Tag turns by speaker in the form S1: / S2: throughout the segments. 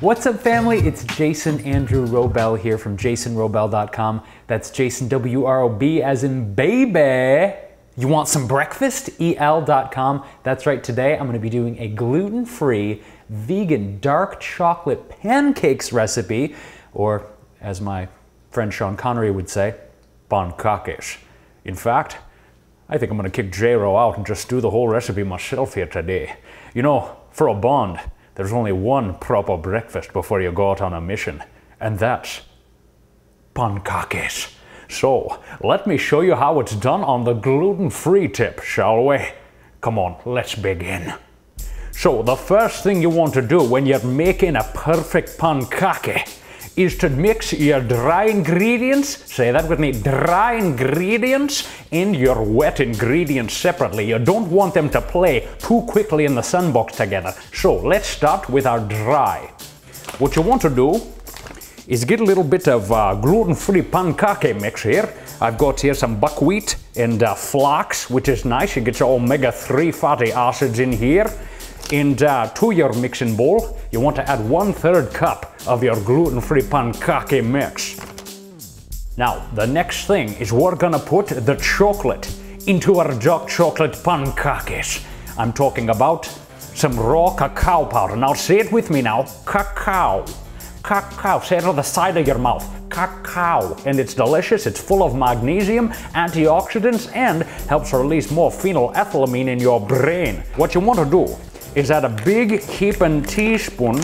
S1: What's up, family? It's Jason Andrew Wrobel here from jasonwrobel.com. That's Jason W-R-O-B as in baby. You want some breakfast? EL.com. That's right, today I'm going to be doing a gluten-free, vegan, dark chocolate pancakes recipe, or as my friend Sean Connery would say, Pancakes. In fact, I think I'm going to kick J-Wro out and just do the whole recipe myself here today. You know, for a Bond, there's only one proper breakfast before you go out on a mission, and that's pancakes. So, let me show you how it's done on the gluten-free tip, shall we? Come on, let's begin. So, the first thing you want to do when you're making a perfect pancake is to mix your dry ingredients, say that with me, dry ingredients, and your wet ingredients separately. You don't want them to play too quickly in the sunbox together. So let's start with our dry. What you want to do is get a little bit of gluten-free pancake mix here. I've got here some buckwheat and flax, which is nice. You get your omega-3 fatty acids in here. And to your mixing bowl, you want to add 1/3 cup of your gluten-free pancake mix. Now, the next thing is we're gonna put the chocolate into our dark chocolate pancakes. I'm talking about some raw cacao powder. Now say it with me now, cacao. Cacao, say it on the side of your mouth, cacao. And it's delicious, it's full of magnesium, antioxidants, and helps release more phenylethylamine in your brain. What you want to do is add a big heaping teaspoon,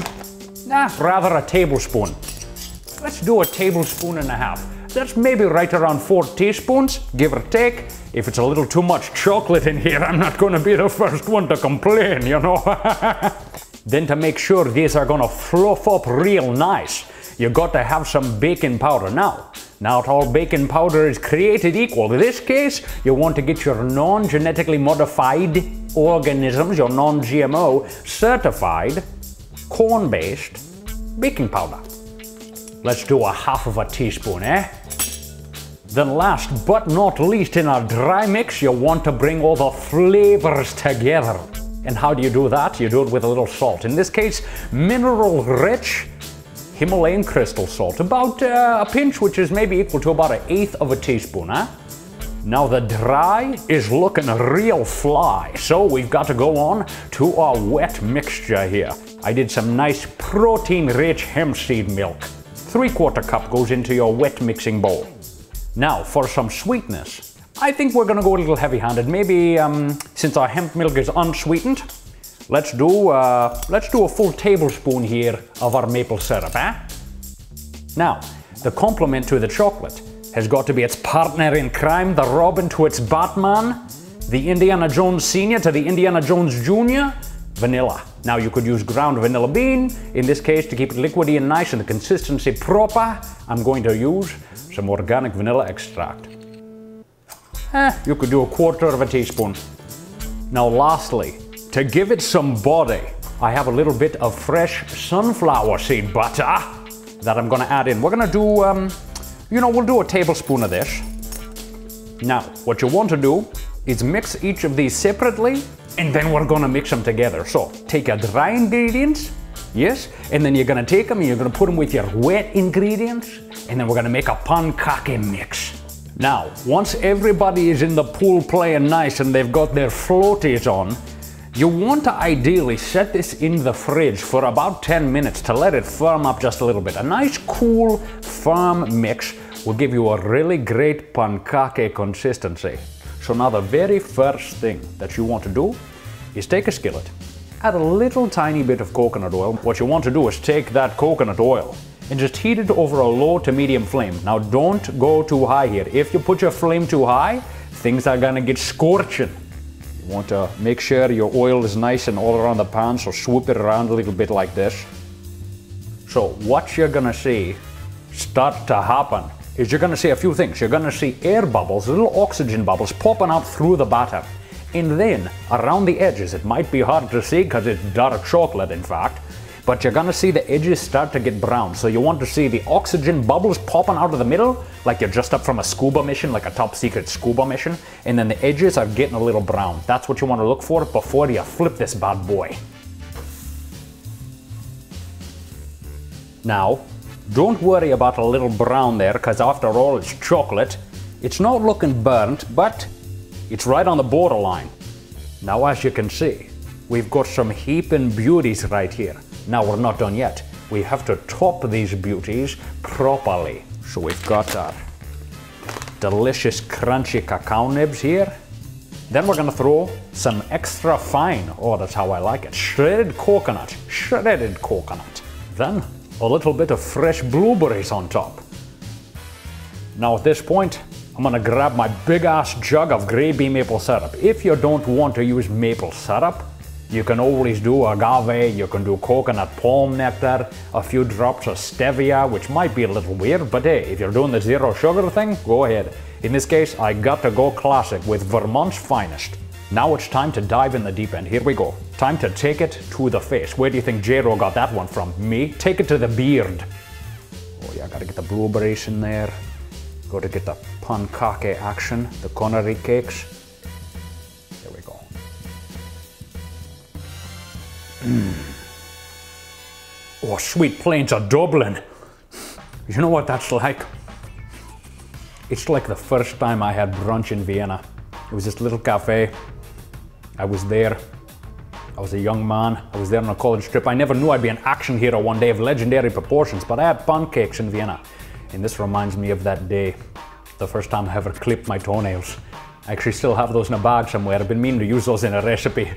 S1: rather a tablespoon. Let's do a tablespoon and a half. That's maybe right around 4 teaspoons, give or take. If it's a little too much chocolate in here, I'm not gonna be the first one to complain, you know. Then to make sure these are gonna fluff up real nice, you got to have some baking powder. Now, not all baking powder is created equal. In this case, you want to get your non-genetically modified organisms, your non-GMO certified corn-based baking powder. Let's do a 1/2 teaspoon, eh? Then last but not least, in our dry mix, you want to bring all the flavors together. And how do you do that? You do it with a little salt. In this case, mineral-rich Himalayan crystal salt, about a pinch, which is maybe equal to about 1/8 teaspoon, huh? Now the dry is looking real fly, so we've got to go on to our wet mixture here. I did some nice protein-rich hemp seed milk. 3/4 cup goes into your wet mixing bowl. Now for some sweetness, I think we're gonna go a little heavy-handed. Maybe since our hemp milk is unsweetened, let's do a full tablespoon here of our maple syrup, eh? Now, the complement to the chocolate has got to be its partner in crime, the Robin to its Batman, the Indiana Jones Sr. to the Indiana Jones Jr., vanilla. Now you could use ground vanilla bean. In this case, to keep it liquidy and nice and the consistency proper, I'm going to use some organic vanilla extract. You could do 1/4 teaspoon. Now lastly, to give it some body, I have a little bit of fresh sunflower seed butter that I'm gonna add in. We're gonna do, we'll do a tablespoon of this. Now, what you want to do is mix each of these separately, and then we're gonna mix them together. So, take your dry ingredients, yes, and then you're gonna take them and you're gonna put them with your wet ingredients, and then we're gonna make a pancake mix. Now, once everybody is in the pool playing nice and they've got their floaties on, you want to ideally set this in the fridge for about 10 minutes to let it firm up just a little bit. A nice, cool, firm mix will give you a really great pancake consistency. So now the very first thing that you want to do is take a skillet, add a little tiny bit of coconut oil. What you want to do is take that coconut oil and just heat it over a low to medium flame. Now don't go too high here. If you put your flame too high, things are gonna get scorching. You want to make sure your oil is nice and all around the pan, so swoop it around a little bit like this. So what you're gonna see start to happen is you're gonna see a few things. You're gonna see air bubbles, little oxygen bubbles popping out through the batter. And then around the edges, it might be hard to see because it's dark chocolate in fact, but you're gonna see the edges start to get brown. So you want to see the oxygen bubbles popping out of the middle, like you're just up from a scuba mission, like a top secret scuba mission, and then the edges are getting a little brown. That's what you want to look for before you flip this bad boy. Now, don't worry about a little brown there, because after all, it's chocolate. It's not looking burnt, but it's right on the borderline. Now, as you can see, we've got some heaping beauties right here. Now, we're not done yet. We have to top these beauties properly. So we've got our delicious crunchy cacao nibs here. Then we're gonna throw some extra fine, oh that's how I like it, shredded coconut. Then a little bit of fresh blueberries on top. Now at this point, I'm gonna grab my big ass jug of gravy maple syrup. If you don't want to use maple syrup, you can always do agave, you can do coconut palm nectar, a few drops of stevia, which might be a little weird, but hey, if you're doing the zero sugar thing, go ahead. In this case, I got to go classic with Vermont's finest. Now it's time to dive in the deep end. Here we go. Time to take it to the face. Where do you think J-Wro got that one from? Me? Take it to the beard. Oh yeah, gotta get the blueberries in there. Gotta get the pancake action, the Connery cakes. There we go. Oh, sweet plains of Dublin. You know what that's like? It's like the first time I had brunch in Vienna. It was this little cafe. I was there. I was a young man. I was there on a college trip. I never knew I'd be an action hero one day of legendary proportions, but I had pancakes in Vienna. And this reminds me of that day, the first time I ever clipped my toenails. I actually still have those in a bag somewhere. I've been meaning to use those in a recipe.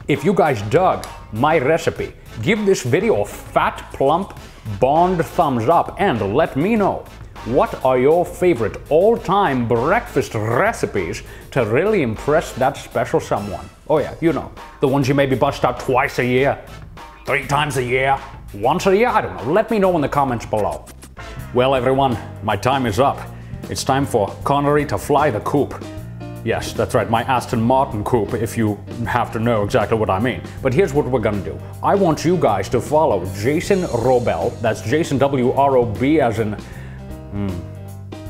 S1: If you guys dug my recipe, give this video a fat, plump, bond thumbs up and let me know what are your favorite all-time breakfast recipes to really impress that special someone. Oh yeah, you know, the ones you maybe bust out twice a year, 3 times a year, once a year, I don't know. Let me know in the comments below. Well everyone, my time is up. It's time for Connery to fly the coop. Yes, that's right, my Aston Martin coupe, if you have to know exactly what I mean. But here's what we're gonna do. I want you guys to follow Jason Wrobel, that's Jason W-R-O-B as in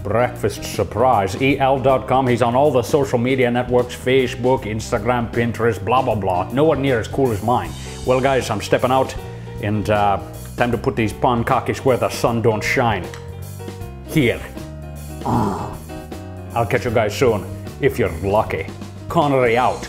S1: breakfast surprise, el.com. He's on all the social media networks, Facebook, Instagram, Pinterest, blah, blah, blah. Nowhere near as cool as mine. Well guys, I'm stepping out and time to put these pancakes where the sun don't shine. Here. I'll catch you guys soon. If you're lucky. Connery out.